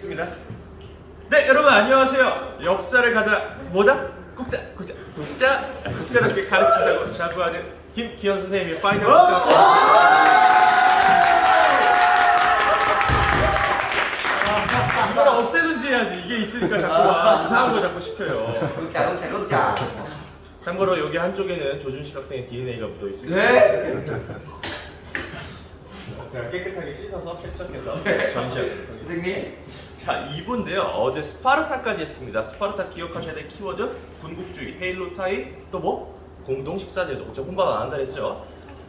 시작하겠습니다. 네, 여러분 안녕하세요. 역사를 가자 뭐다? 국자답게 가르친다고 자부하는 김기현 선생님의 파이널 이걸 없애든지 해야지. 이게 있으니까 자꾸 이상한 거 자꾸 시켜요. 국자. 참고로 여기 한쪽에는 조준식 학생의 DNA가 묻어 있습니다. 네. 제가 깨끗하게 씻어서 세척해서 전시하도록 하겠습니다. 선생님. 자, 2부인데요. 어제 스파르타까지 했습니다. 스파르타 기억하셔야 될 키워드 군국주의, 헤일로 타이, 또 뭐? 공동 식사제도. 저 혼밥 안 한다 했죠.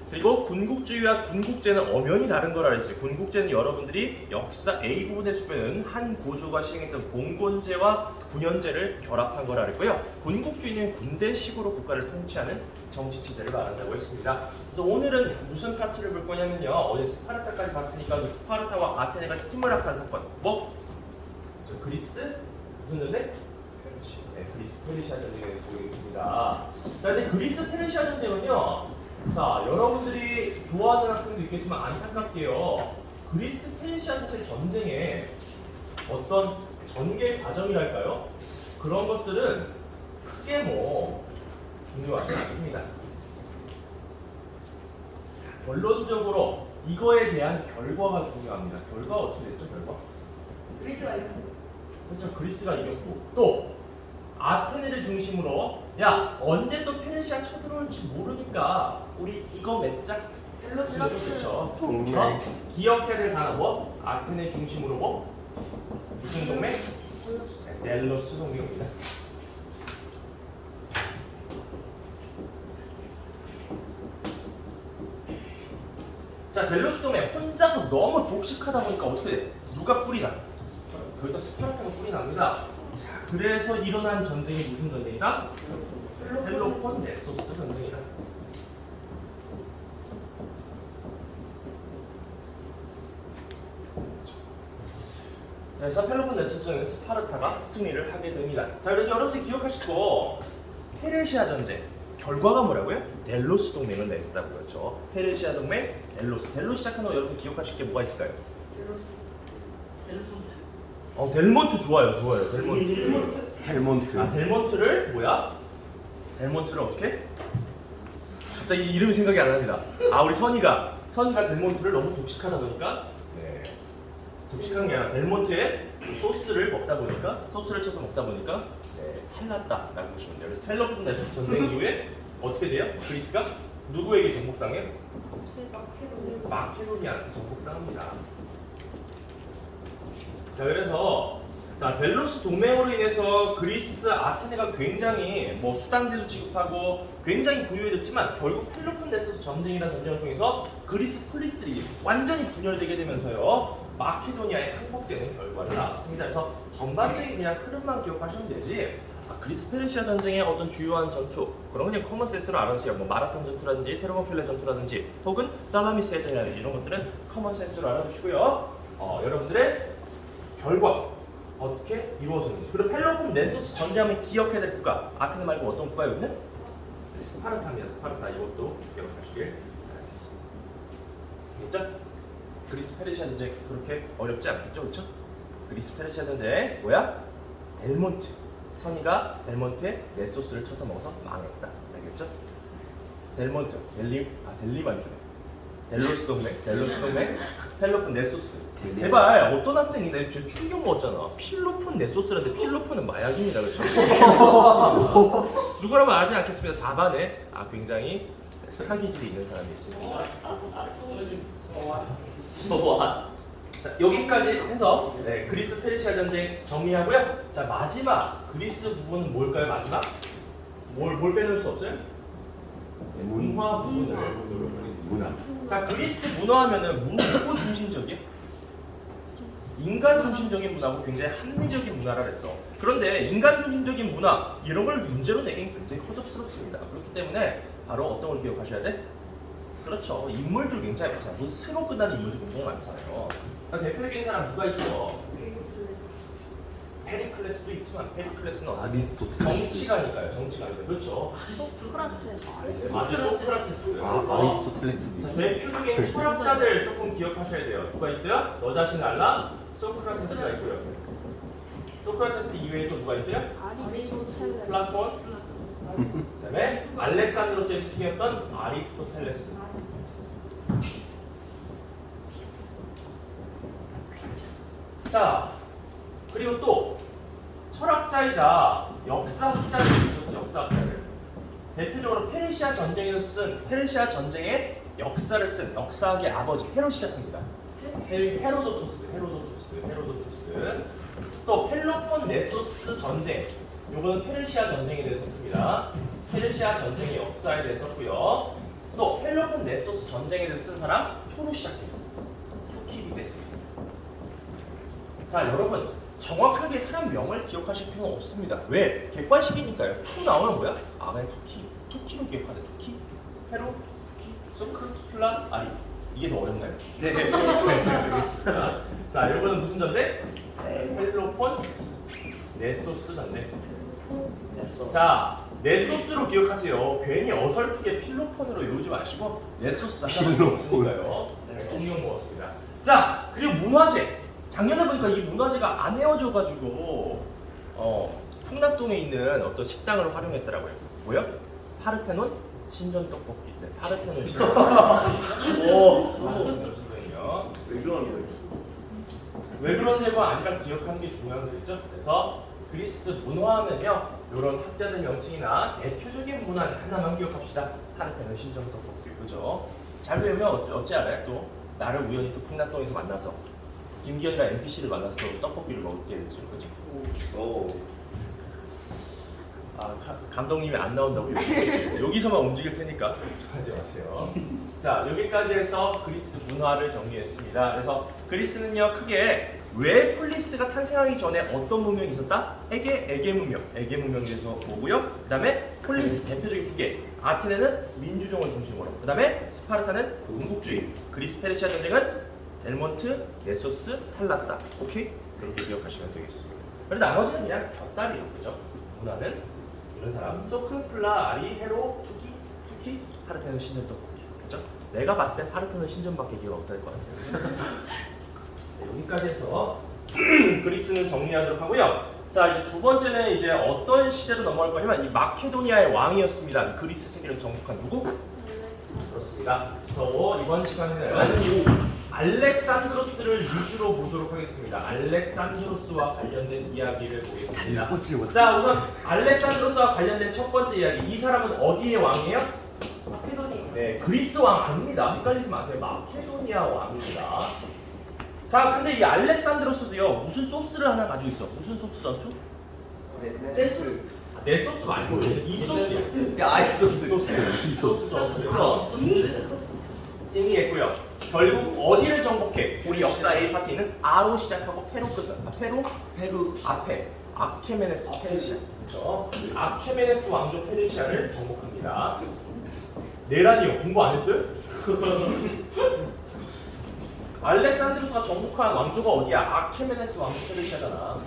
그리고 군국주의와 군국제는 엄연히 다른 거라 했어요. 군국제는 여러분들이 역사 A 부분에서 빼는 한 고조가 시행했던 봉건제와 군현제를 결합한 거라 했고요. 군국주의는 군대식으로 국가를 통치하는 정치체제를 말한다고 했습니다. 그래서 오늘은 무슨 파트를 볼 거냐면요. 어제 스파르타까지 봤으니까 그 스파르타와 아테네가 힘을 합한 사건. 뭐? 저 그리스? 무슨 전쟁? 네, 그리스 페르시아 전쟁에 보겠습니다. 자, 근데 그리스 페르시아 전쟁은요. 자, 여러분들이 좋아하는 학생도 있겠지만 안타깝게요. 그리스 페르시아 사실 전쟁에 어떤 전개 과정이랄까요? 그런 것들은 크게 뭐 중요하지 않습니다. 결론적으로 이거에 대한 결과가 중요합니다. 결과가 어떻게 됐죠? 결과? 그리스가 이겼어요. 그렇죠. 그리스가 이겼고 또 아테네를 중심으로 야 언제 또 페르시아 쳐들어올지 모르니까 우리 이거 맺자. 델로스. 그렇죠. 그래서 기억해야 될 단어 뭐? 아테네 중심으로 뭐? 무슨 동맹? 델로스 동맹입니다. 자, 델로스 동맹 혼자서 너무 독식하다 보니까 어떻게 돼? 누가 뿔이 나? 거기서 스파르타가 뿔이 납니다. 자, 그래서 일어난 전쟁이 무슨 전쟁이다? 펠로폰네소스 전쟁이다. 그래서 펠로폰네소스 전쟁은 스파르타가 승리를 하게 됩니다. 자, 그래서 여러분들이 기억하시고 페르시아 전쟁 결과가 뭐라고요? 델로스 동맹을 맺었다고 그랬죠. 페르시아 동맹, 델로스 시작하는 거 여러분 기억하실 게 뭐가 있을까요? 델로스. 델몬트 좋아요. 델몬트. 헬몬트. 델몬트를 뭐야? 델몬트를 어떻게? 갑자기 이름이 생각이 안 납니다. 우리 선이가 델몬트를 너무 독식하다 보니까 독식한 게 아니라 델몬트에 소스를 쳐서 먹다 보니까 탈났다라고 보시면 돼요. 그래서 펠로폰네소스 전쟁 이후에 어떻게 돼요? 그리스가 누구에게 정복당해요? 마케도니아한테 정복당합니다. 자, 그래서 델로스 동맹으로 인해서 그리스, 아테네가 굉장히 뭐 수단제도 지급하고 굉장히 부유해졌지만 결국 펠로폰네소스 전쟁이라는 전쟁을 통해서 그리스 폴리스들이 완전히 분열되게 되면서요 마케도니아에 항복되는 결과를 낳았습니다. 그래서 전반적인 그냥 흐름만 기억하시면 되지 그리스 페르시아 전쟁의 어떤 주요한 전투 그런 그냥 커먼 센스로 알아두세요. 뭐 마라톤 전투라든지 테르모필레 전투라든지 혹은 살라미스 해전이라든지 이런 것들은 커먼 센스로 알아두시고요. 여러분들의 결과 어떻게 이루어졌는지 그리고 펠로폰네소스 전쟁하면 기억해야 될 국가 아테네 말고 어떤 국가 여기는? 스파르타입니다. 스파르타 이것도 기억하시길 바라겠습니다. 알겠죠? 그리스 페르시아 전쟁 그렇게 어렵지 않겠죠? 그렇죠? 그리스 페르시아 전쟁 뭐야? 델몬트 선이가 델몬트에 네소스를 쳐서 먹어서 망했다. 알겠죠? 델몬트 델리만 주네. 델로스 동맹, 펠로폰네소스. 제발 어떤 학생이 내 충격 먹었잖아. 필로폰네소스라는데 필로폰은 마약입니다. 그렇죠? 누구라고 하지 않겠습니다. 4반에 굉장히 사기질이 있는 사람이 있습니다. 자, 여기까지 해서 그리스 페르시아 전쟁 정리하고요. 자, 마지막 그리스 부분은 뭘까요? 마지막 뭘 빼놓을 수 없어요? 문화 부분을 보도록 하겠습니다. 자, 그리스 문화하면은 누구 중심적이야? 인간 중심적인 문화고 굉장히 합리적인 문화라 그랬어. 그런데 인간 중심적인 문화 이런 걸 문제로 내긴 굉장히 허접스럽습니다. 그렇기 때문에 바로 어떤 걸 기억하셔야 돼? 그렇죠. 인물들 굉장히 많잖아. 무슨 스로 끝나는 인물들 굉장히 많잖아요. 대표적인 사람 누가 있어? 페리클레스도 있지만 페리클레스는 아리스토텔레스. 정치가니까요. 그렇죠. 소크라테스. 맞아요. 소크라테스. 아리스토텔레스도 있고. 대표적인 철학자들 조금 기억하셔야 돼요. 누가 있어요? 너 자신 알라? 소크라테스가 있고요. 소크라테스 이외에 또 누가 있어요? 아리스토텔레스. 플라톤, 그다음에 알렉산드로스의 스승이었던 아리스토텔레스. 자, 그리고 또 철학자이자 역사학자를 있었어요. 역사학자를. 대표적으로 페르시아 전쟁에서 쓴 페르시아 전쟁의 역사를 쓴 역사학의 아버지 헤로 시작합니다. 헤로도토스. 또 펠로폰네소스 전쟁. 요거는 페르시아 전쟁에 대해서 씁니다. 페르시아 전쟁의 역사에 대해서 썼고요. 또 펠로폰네소스 전쟁에 대해서 쓴 사람 투르시아입니다. 투키디데스. 자, 여러분 정확하게 사람 명을 기억하실 필요는 없습니다. 왜? 객관식이니까요. 투 나오면 뭐야? 아, 그냥 투키로 기억하자. 투키, 페로, 투키, 소크, 플라, 아리. 이게 더 어렵나요? 네. 알겠습니다. 자, 이거는 무슨 전쟁? 펠로폰 네소스 전쟁. 자, 네소스로 기억하세요. 괜히 어설프게 필로폰으로 외우지 마시고 네소스 필로폰이니까요. 성경 먹었습니다. 자, 그리고 문화재. 작년에 보니까 이 문화재가 안 헤어져가지고 풍락동에 있는 어떤 식당을 활용했더라고요. 뭐요? 파르테논 신전 떡볶이. 네, 파르테논 신전 떡볶이. 오, 왜 그러는 거예요? 왜 그런데가 아니라 기억하는 게 중요한 거겠죠. 그래서 그리스 문화하면요, 이런 학자들 명칭이나 대표적인 문화재 하나만 기억합시다. 파르테논 신전 떡볶이, 그죠? 잘 외우면 어찌 알아요? 또 나를 우연히 또 풍락동에서 만나서 김기현이랑 NPC를 만나서 또 떡볶이를 먹게 되죠, 그죠? 오. 아, 감독님이 안 나온다고 여기서만 움직일 테니까 하지 마세요. 자, 여기까지 해서 그리스 문화를 정리했습니다. 그래서 그리스는요, 크게 왜 폴리스가 탄생하기 전에 어떤 문명이 있었다? 에게 문명에 대해서 보고요. 그 다음에 폴리스 대표적인 크게 아테네는 민주정을 중심으로, 그 다음에 스파르타는 군국주의, 그리스 페르시아 전쟁은 델몬트, 네소스, 탈락다. 오케이? 그렇게 기억하시면 되겠습니다. 그리고 나머지는 그냥 곁다리로, 그죠? 문화는 이런 사람 소크, 플라, 아리, 헤로, 투키, 파르테논 신전 떡볶이. 그죠? 내가 봤을 때 파르테논 신전밖에 기억 못할 것 같아요. 네, 여기까지 해서 그리스는 정리하도록 하고요. 자, 이제 두 번째는 이제 어떤 시대로 넘어갈 거냐면 이 마케도니아의 왕이었습니다. 그리스 세계를 정복한 누구? 그렇습니다. 그래서 이번 시간에는 알렉산드로스를 위주로 보도록 하겠습니다. 알렉산드로스와 관련된 이야기를 보겠습니다. 자, 우선 알렉산드로스와 관련된 첫 번째 이야기. 이 사람은 어디의 왕이에요? 마케도니아. 네, 그리스 왕 아닙니다. 헷갈리지 마세요. 마케도니아 왕입니다. 자, 근데 이 알렉산드로스도요, 무슨 소스를 하나 가지고 있어. 무슨 소스 전투? 네소스. 내 소스 말고 이 소스. 아이소스. 이 소스 전투. 승리했고요. 결국 어디를 정복해? 우리 역사 A 파티는 R로 시작하고 페로 끝난다. 페루 앞에 아케메네스 페르시아. 그렇죠? 아케메네스 왕조 페르시아를 정복합니다. 네라니요, 공부 안 했어요? 알렉산드로스가 정복한 왕조가 어디야? 아케메네스 왕조 페르시아잖아.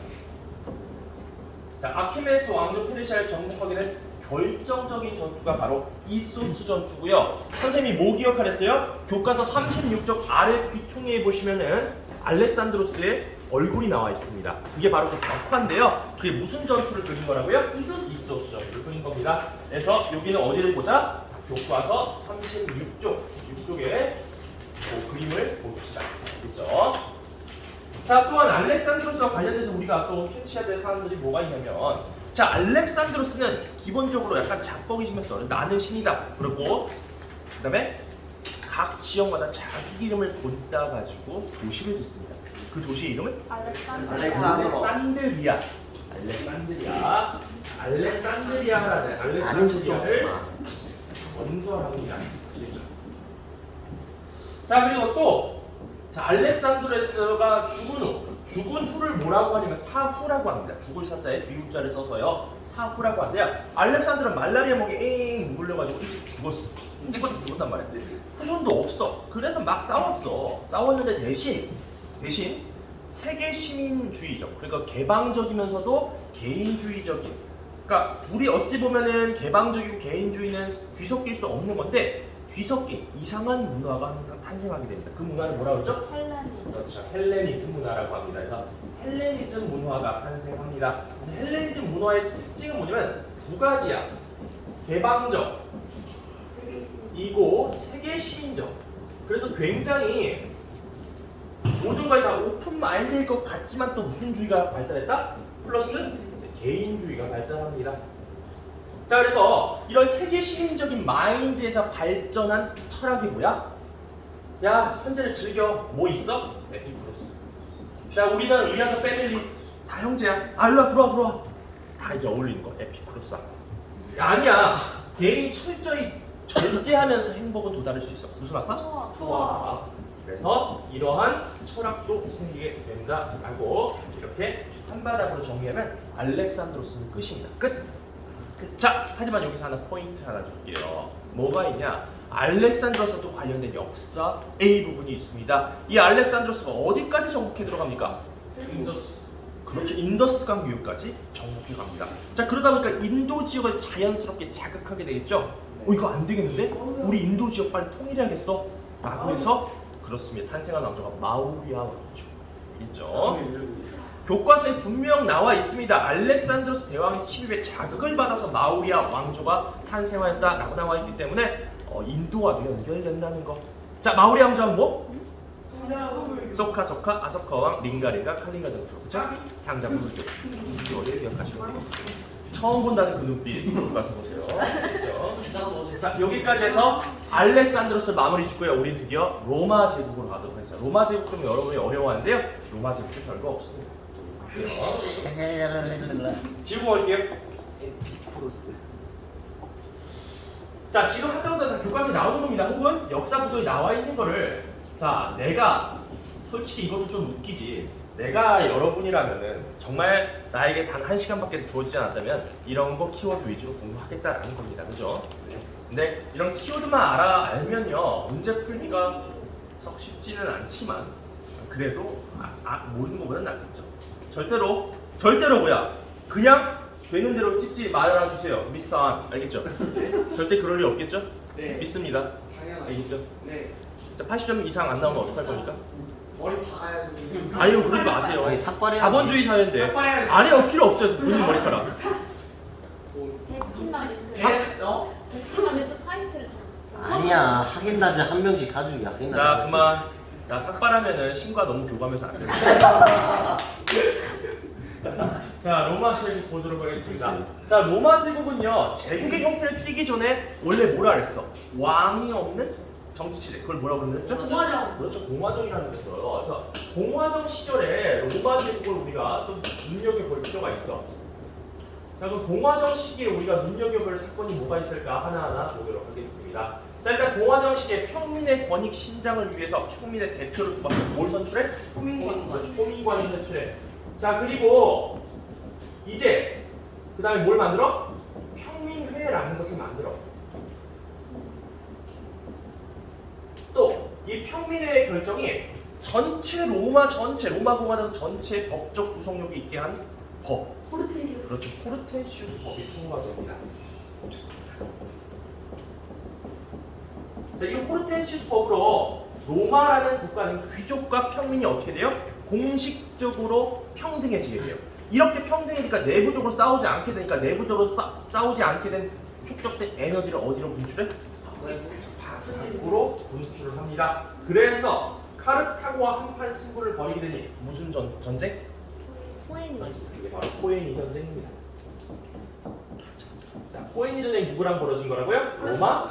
자, 아케메네스 왕조 페르시아를 정복하게 된 결정적인 전투가 바로 이소스 전투고요. 선생님이 뭐 기억하랬어요? 교과서 36쪽 아래 귀퉁이에 보시면은 알렉산드로스의 얼굴이 나와 있습니다. 이게 바로 그 벽화인데요. 그게 무슨 전투를 그린 거라고요? 이소스 전투를 그린 겁니다. 그래서 여기는 어디를 보자? 교과서 36쪽, 6쪽에 그 그림을 봅시다. 그렇죠? 자, 또한 알렉산드로스와 관련돼서 우리가 또 캐치해야 될 사람들이 뭐가 있냐면, 자, 알렉산드로스는 기본적으로 약간 작곡이시면서 나는 신이다. 그리고 그다음에 각 지역마다 자기 이름을 본따 가지고 도시를 짓습니다. 그 도시 이름은 알렉산드리아. 알렉산드리아를 건설합니다. 알겠죠? 자, 그리고 또 자, 알렉산드로스가 죽은 후를 뭐라고 하냐면 사후라고 합니다. 죽을 사자에 뒤울자를 써서요, 사후라고 하는데요. 알렉산드로는 말라리아 목에 엥 물려가지고 일찍 죽었어. 깨끗이 죽었단 말이야. 후손도 없어. 그래서 막 싸웠는데 대신 세계 시민주의적, 그러니까 개방적이면서도 개인주의적인, 그러니까 우리 어찌 보면은 개방적이고 개인주의는 뒤섞일 수 없는 건데 뒤섞인 이상한 문화가 항상 탄생하게 됩니다. 그 문화는 뭐라고 그러죠? 헬레니즘. 그렇죠. 헬레니즘 문화라고 합니다. 그래서 헬레니즘 문화가 탄생합니다. 그래서 헬레니즘 문화의 특징은 뭐냐면 두 가지야. 개방적, 이고 세계 시민적. 그래서 굉장히 모든 것이 다 오픈 마인드일 것 같지만 또 무슨 주의가 발달했다? 플러스 개인주의가 발달합니다. 자, 그래서 이런 세계 시민적인 마인드에서 발전한 철학이 뭐야? 야, 현재를 즐겨. 뭐 있어? 에피쿠로스. 자, 우리는 의아도 패밀리 다 형제야. 아, 일로와, 들어와. 다 이제 어울리는 거. 에피쿠로스. 야, 아니야. 개인이 철저히 절제하면서 행복은 도달할 수 있어. 무슨 아빠? 스토아. 그래서 이러한 철학도 생기게 된다라고 이렇게 한바닥으로 정리하면 알렉산드로스는 끝입니다. 끝. 자, 하지만 여기서 하나 포인트 하나 줄게요. 뭐가 있냐? 알렉산드로스도 관련된 역사 A 부분이 있습니다. 이 알렉산드로스가 어디까지 정복해 들어갑니까? 그렇죠. 인더스강 유역까지 정복해 갑니다. 자, 그러다 보니까 인도 지역을 자연스럽게 자극하게 되겠죠? 이거 안 되겠는데? 우리 인도 지역 빨리 통일해야겠어? 라고 해서 그렇습니다. 탄생한 왕조가 마우리아 왕조. 있죠? 교과서에 분명 나와 있습니다. 알렉산드로스 대왕의 치료에 자극을 받아서 마우리아 왕조가 탄생하였다라고 나와 있기 때문에 인도와도 연결된다는 거. 자, 마우리아 왕조는 뭐? 소카, 아소카 왕, 링가, 칼링가 정조. 그쵸? 상자 부르죠. 이거 어디에 기억하시면 되겠습니다. 처음 본다는 그 눈빛 교과서 보세요. 그렇죠? 자, 여기까지 해서 알렉산드로스를 마무리 짓고요. 우린 드디어 로마 제국으로 가도록 하겠습니다. 로마 제국 좀 여러분이 어려워하는데요. 로마 제국도 별거 없습니다. 지우고 갈게요. 에피쿠로스. 자, 지금 했던 것도 다 교과서에 나오는 겁니다. 혹은 역사 부도에 나와 있는 거를 자, 내가 솔직히 이것도 좀 웃기지. 내가 여러분이라면은 정말 나에게 단 1시간밖에 주어지지 않았다면 이런 거 키워드 위주로 공부하겠다라는 겁니다. 그죠? 근데 이런 키워드만 알면요. 문제 풀기가 썩 쉽지는 않지만 그래도 모르는 것보다는 낫겠죠. 절대로 뭐야? 그냥 되는 대로 찍지 말아주세요. 미스터 안. 알겠죠? 네. 절대 그럴 일 없겠죠? 네. 믿습니다. 당연하죠. 알겠죠? 네. 자, 80점 이상 안 나오면 어떡할 겁니까? 머리 박아야 돼. 아니요, 그러지 마세요. 아니, 삭발해야지. 자본주의 사회인데. 삭발해야지. 아니요, 필요 없어요. 본인 머리카락. 베스킨라빈스 파인트를 아니야, 하겐다즈 한 명씩 사주기. 하겐다즈 자, 한 명씩. 그만. 야, 삭발하면은 신과 너무 교감해서 안 돼요. 자, 로마 제국 보도록 하겠습니다. 자, 로마 제국은요, 제국의 형태를 띠기 전에 원래 뭐라 그랬어? 왕이 없는 정치 체제. 그걸 뭐라고 그랬죠? 공화정. 그렇죠, 공화정이라는 거죠. 그래서 공화정 시절에 로마 제국을 우리가 좀 눈여겨볼 필요가 있어. 자, 그럼 공화정 시기에 우리가 눈여겨볼 사건이 뭐가 있을까 하나하나 보도록 하겠습니다. 자, 일단 공화정 시기에 평민의 권익 신장을 위해서 평민의 대표를 뽑아서 뭘 선출해? 그렇죠, 호민관을 선출해. 자, 그리고 이제 그 다음에 뭘 만들어? 평민회라는 것을 만들어. 또 이 평민회의 결정이 전체 로마 공화정 전체의 법적 구속력이 있게 한 법. 포르테시우스. 그렇죠. 포르테시우스 법이 통과됩니다. 자, 이 포르테시우스 법으로 로마라는 국가는 귀족과 평민이 어떻게 돼요? 공식적으로 평등해지게 돼요. 이렇게 평등해지니까 내부적으로 싸우지 않게 되니까 내부적으로 싸우지 않게 된 축적된 에너지를 어디로 분출해? 밖으로 분출을 합니다. 그래서 카르타고와 한판 승부를 벌이게 되니 무슨 전쟁? 포에니. 이게 바로 포에니 전쟁입니다. 자, 포에니 전쟁이 누구랑 벌어진 거라고요? 로마?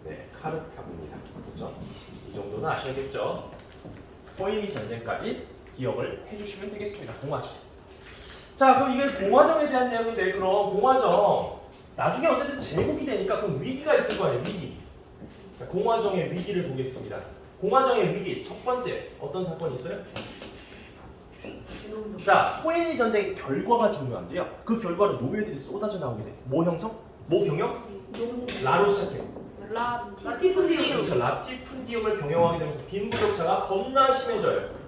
네, 카르타고입니다. 그렇죠? 이 정도는 아셔야겠죠? 포에니 전쟁까지 기억을 해주시면 되겠습니다. 공화정. 자, 그럼 이게 공화정에 대한 내용인데, 그럼 공화정 나중에 어쨌든 제국이 되니까 그럼 위기가 있을 거 아니에요? 위기. 자, 공화정의 위기를 보겠습니다. 공화정의 위기 첫 번째 어떤 사건이 있어요? 자, 포에니 전쟁의 결과가 중요한데요. 그 결과로 노예들이 쏟아져 나오게 돼. 뭐 형성? 뭐 경영? 라로 시작해요. 라티푼디움. 그렇죠. 라티푼디움을 경영하게 되면서 빈부격차가 겁나 심해져요.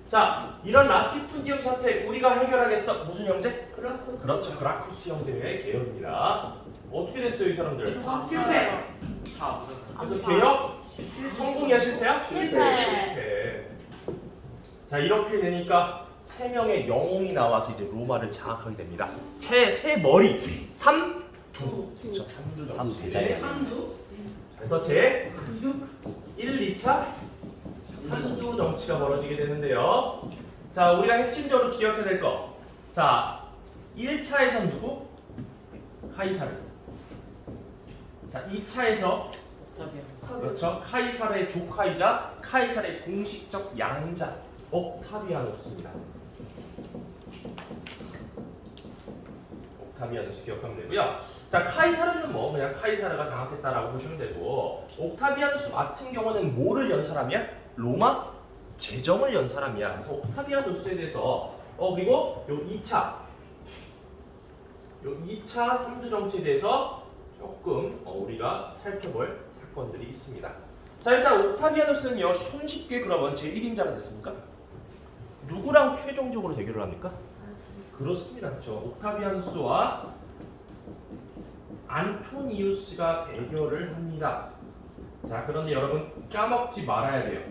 자, 이런 라티푼디움 사태 우리가 해결하겠어. 무슨 형제? 그렇죠. 그라쿠스 형제의 계열입니다. 어떻게 됐어요, 이 사람들? 실패. 그래서 개혁 성공이야 실패야? 실패. 자 이렇게 되니까 세 명의 영웅이 나와서 이제 로마를 장악하게 됩니다. 세 머리 삼두 그렇죠. 삼두 삼 정치. 대장이야. 그래서 제 1, 2차 삼두 정치가 벌어지게 되는데요. 자 우리가 핵심적으로 기억해야 될 거. 자 1차에선 누구? 카이사르. 자 2차에서 그렇죠. 카이사르의 조카이자 카이사르의 공식적 양자 옥타비아누스입니다. 옥타비아누스 기억하면 되고요. 자 카이사르는 뭐 그냥 카이사르가 장악했다라고 보시면 되고 옥타비아누스 같은 경우는 뭐를 연 사람이야? 로마 재정을 연 사람이야. 그래서 옥타비아누스에 대해서 그리고 요 2차 2차 삼두 정치에 대해서 조금 우리가 살펴볼 사건들이 있습니다. 자 일단 옥타비아누스는요 손쉽게 그러면 제1인자가 됐습니까? 누구랑 최종적으로 대결을 합니까? 그렇습니다. 그렇죠. 옥타비아누스와 안토니우스가 대결을 합니다. 자 그런데 여러분 까먹지 말아야 돼요.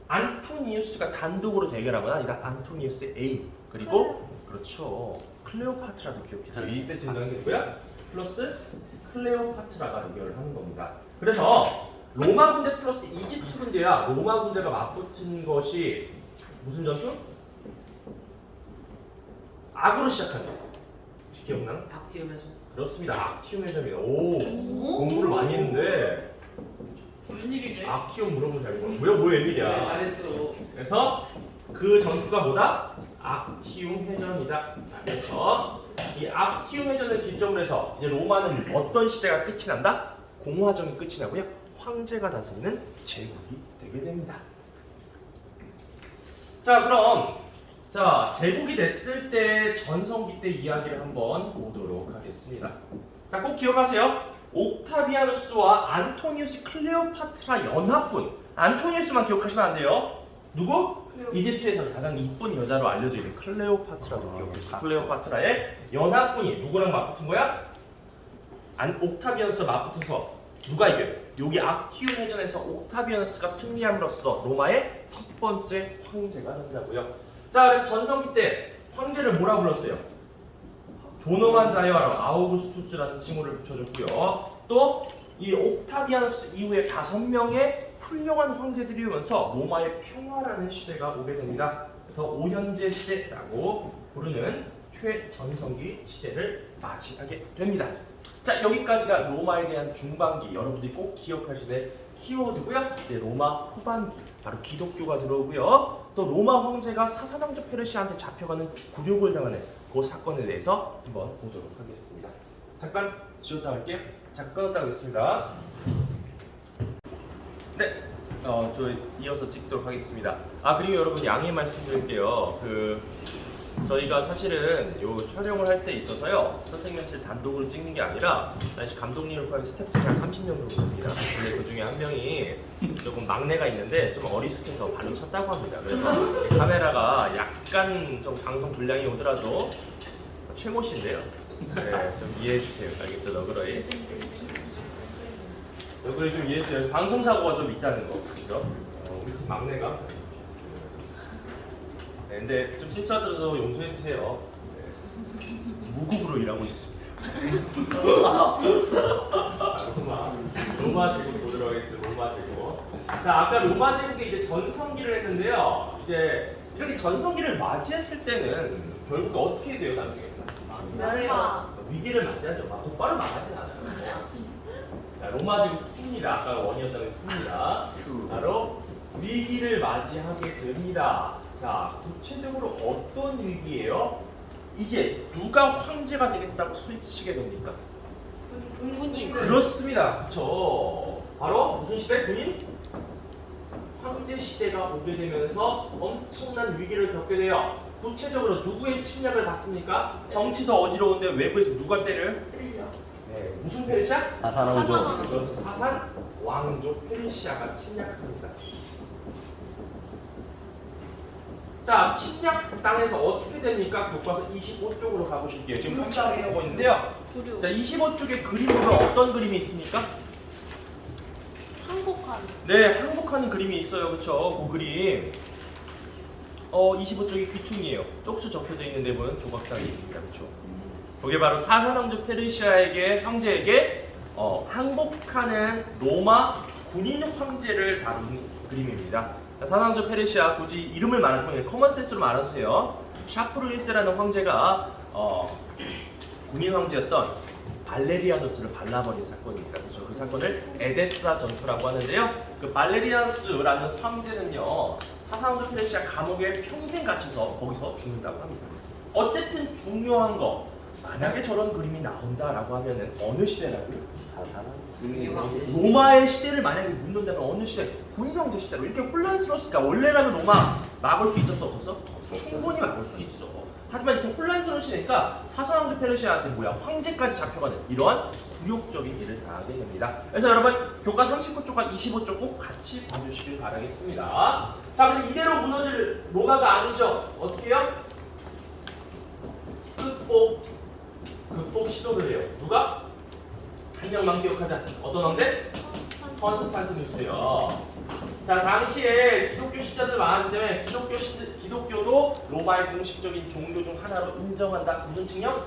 안토니우스가 단독으로 대결하거나 아니다. 안토니우스의 애인 그리고 그렇죠. 클레오파트라도 기억해주세요. 이때 증명이 되고요. 플러스 클레오파트라가 대결을 하는 겁니다. 그래서 로마 군대 플러스 이집트 군대야. 로마 군대가 맞붙은 것이 무슨 전투? 악으로 시작한 거. 혹시 기억나나? 박지훈 해줘. 그렇습니다. 악티움 해전이다. 오 공부를 많이 했는데 웬일이래? 악티움 물어보면 잘 모르. 왜 웬일이야? 잘했어. 그래서 그 전투가 뭐다? 악티움 해전이다. 그래서 이 악티움 해전을 기점으로 해서 이제 로마는 어떤 시대가 끝이 난다? 공화정이 끝이 나고요. 황제가 다스리는 제국이 되게 됩니다. 자 그럼 제국이 됐을 때 전성기 때 이야기를 한번 보도록 하겠습니다. 자 꼭 기억하세요. 옥타비아누스와 안토니우스 클레오파트라 연합군. 안토니우스만 기억하시면 안 돼요. 누구? 이집트에서 가장 이쁜 여자로 알려져 있는 클레오파트라도 기억해주세요. 클레오파트라의 연합군이 누구랑 맞붙은 거야? 옥타비아누스와 맞붙어서 누가 이겨요? 여기 악티움 해전에서 옥타비아누스가 승리함으로써 로마의 첫 번째 황제가 된다고요. 자 그래서 전성기 때 황제를 뭐라 불렀어요? 존엄한 자여라고 아우구스투스라는 칭호를 붙여줬고요. 또 이 옥타비아누스 이후에 5명의 훌륭한 황제들이 오면서 로마의 평화라는 시대가 오게 됩니다. 그래서 오현제 시대라고 부르는 최전성기 시대를 맞이하게 됩니다. 자 여기까지가 로마에 대한 중반기 여러분들이 꼭 기억하셔야 될 키워드고요. 네, 로마 후반기 바로 기독교가 들어오고요. 또 로마 황제가 사사왕조 페르시아한테 잡혀가는 굴욕을 당하는 그 사건에 대해서 한번 보도록 하겠습니다. 잠깐 지웠다 할게요. 잠깐 끊었다 하겠습니다. 네, 저 이어서 찍도록 하겠습니다. 그리고 여러분 양해 말씀드릴게요. 저희가 사실은 요 촬영을 할 때 있어서요 선생님실 단독으로 찍는 게 아니라 사실 감독님을 포함해 스태프들이 한 30명 정도 됩니다. 근데 그 중에 한 명이 조금 막내가 있는데 좀 어리숙해서 발로 찼다고 합니다. 그래서 카메라가 약간 좀 방송 분량이 오더라도 최모 씨인데요. 네, 좀 이해해 주세요. 알겠죠? 너그러이 좀 이해해 주세요. 방송 사고가 좀 있다는 거, 그죠? 우리 팀 막내가. 네, 근데 좀 실수하더라도 용서해 주세요. 네. 무국으로 일하고 있습니다. 로마 제국 보도록 하겠습니다. 로마 제국. 자, 아까 로마 제국이 이제 전성기를 했는데요. 이제 이렇게 전성기를 맞이했을 때는 결국 어떻게 돼요, 나중에? 위기를 맞이하죠. 똑바로 망하진 않아요. 자, 로마 제국 2입니다. 아까 1이었다면 2입니다. 바로 위기를 맞이하게 됩니다. 자, 구체적으로 어떤 위기예요? 이제 누가 황제가 되겠다고 소리치게 됩니까? 군인. 그렇습니다. 그렇죠. 바로 무슨 시대? 군인? 황제 시대가 오게 되면서 엄청난 위기를 겪게 돼요. 구체적으로 누구의 침략을 받습니까? 정치도 어지러운데 외부에서 누가 때려요? 네, 무슨 페르시아? 사사왕조. 그렇죠. 사산 왕조 페르시아가 침략합니다. 자, 침략 땅에서 어떻게 됩니까? 교과서 25쪽으로 가보실게요. 지금 펼쳐보고 있는데요. 자, 25쪽에 그림 보면 어떤 그림이 있습니까? 항복한. 네, 항복하는 그림이 있어요. 그렇죠? 그 그림 25쪽이 귀퉁이에요. 쪽수 적혀져 있는 대부분 조각상에 있습니다. 그렇죠? 그게 바로 사사왕조 페르시아에게 황제에게 항복하는 로마 군인 황제를 다룬 그림입니다. 사사왕조 페르시아 굳이 이름을 말할 거면 커먼센스로 말해주세요. 샤프루이스라는 황제가 군인 황제였던 발레리아누스를 발라버린 사건입니다. 그렇죠? 그 사건을 에데사 전투라고 하는데요. 그 발레리아누스라는 황제는요, 사사왕조 페르시아 감옥에 평생 갇혀서 거기서 죽는다고 합니다. 어쨌든 중요한 거, 만약에 저런 그림이 나온다라고 하면은 어느 시대라고요? 로마의 시대를 만약에 묻는다면 어느 시대? 군인 황제 시대로. 이렇게 혼란스러웠을까? 원래라면 로마 막을 수 있었어, 없었어? 충분히 막을 수 있어. 하지만 이렇게 혼란스러운 시대니까 사사왕조 페르시아한테 황제까지 잡혀가는 이러한 굴욕적인 일을 당하게 됩니다. 그래서 여러분 교과 39쪽과 25쪽 꼭 같이 봐주시길 바라겠습니다. 자, 근데 이대로 무너질 로마가 아니죠. 어떻게 해요? 극복 시도를 해요. 누가? 한 명만 기억하자. 어떤 황제? 컨스탄티누스요. 자, 당시에 기독교 신자들 많은데 기독교도 로마의 공식적인 종교 중 하나로 인정한다. 무슨 칙령?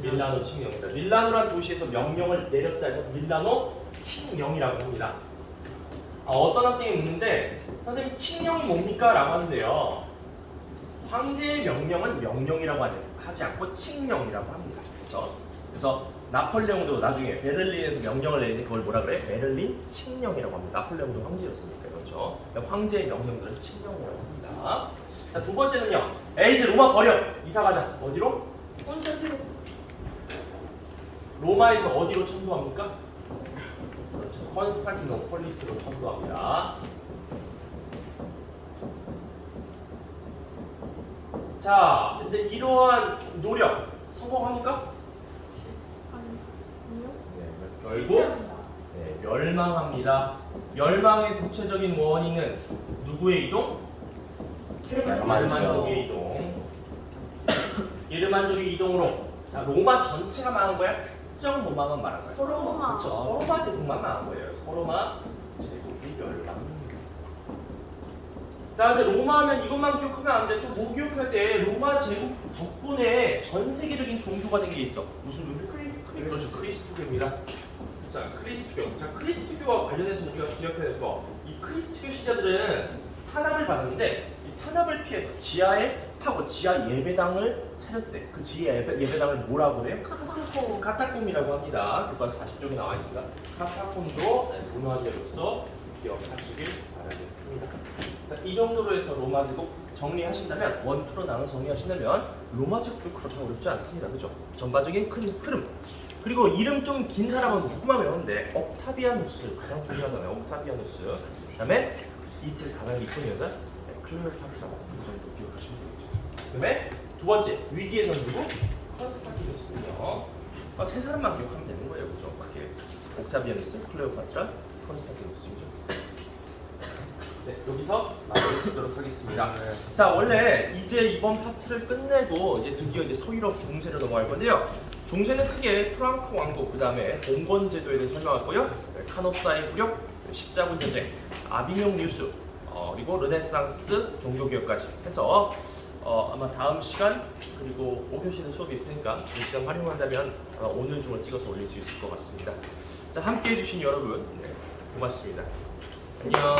밀라노 칙령입니다. 밀라노란 도시에서 명령을 내렸다 해서 밀라노 칙령이라고 합니다. 어떤 학생이 묻는데 선생님 칙령이 뭡니까? 라고 하는데요. 황제의 명령은 명령이라고 하지 않고 칙령이라고 합니다. 그래서 나폴레옹도 나중에 베를린에서 명령을 내리는데 그걸 뭐라 그래? 베를린 칙령이라고 합니다. 나폴레옹도 황제였으니까. 그렇죠? 황제의 명령들은 칙령이라고 합니다. 자, 두 번째는요. 이제 로마 버려. 이사 가자. 어디로? 로마에서 어디로 천도합니까? 그렇죠. 콘스탄티노폴리스로 천도합니다. 자, 근데 이러한 노력 성공합니까? 결국 멸망합니다. 멸망의 구체적인 원인은 누구의 이동? 게르만족의 이동. 게르만족의 이동으로 자, 로마 전체가 망한 거야? 특정 로마만 망한 거야? 로마. 그렇죠. 서로마 제국만 망한 거예요. 서로마 제국이 멸망. 자, 근데 로마 하면 이것만 기억하면 안 돼. 또 뭐 기억해야 돼? 로마 제국 덕분에 전 세계적인 종교가 된 게 있어. 무슨 종교? 그렇죠. 크리스토교입니다. 자, 크리스토교. 자, 크리스토교와 관련해서 우리가 기억해야 될 거. 이 크리스토교 신자들은 탄압을 받았는데 이 탄압을 피해서 지하에 타고 지하 예배당을 차렸대. 그 지하 예배당을 뭐라고 그래요? 카타콤이라고 합니다. 교과 40쪽에 나와 있습니다. 카타콤도 문화재로서 기억하시길 바라겠습니다. 자, 이 정도로 해서 로마 제국 정리하신다면 원투로 나눠 정리하신다면 로마 제국도 그렇게 어렵지 않습니다. 그죠? 전반적인 큰 흐름. 그리고 이름 좀 긴 사람은 조금만 외우는데 옥타비아누스 가장 중요하잖아요. 옥타비아누스. 그다음에 이틀 가장 이쁜 여자 클레오파트라고 그 정도 기억하시면 되겠죠. 그다음에 두 번째 위기의 선두고 컨스탄티누스요. 세 사람만 기억하면 되는 거예요. 그죠? 그게 옥타비아누스, 클레오파트라, 컨스탄티누스죠. 네, 여기서 마무리 짓도록 하겠습니다. 자, 원래 이제 이번 파트를 끝내고 이제 드디어 이제 서유럽 중세로 넘어갈 건데요. 중세는 크게 프랑크 왕국, 그 다음에 봉건 제도에 대해 설명할 거고요. 카노사의 굴욕, 십자군 전쟁, 아비뇽 뉴스, 그리고 르네상스 종교개혁까지 해서 아마 다음 시간 그리고 5교시는 수업이 있으니까 이 시간 활용한다면 아마 오늘 중을 찍어서 올릴 수 있을 것 같습니다. 자, 함께 해주신 여러분 고맙습니다. 안녕.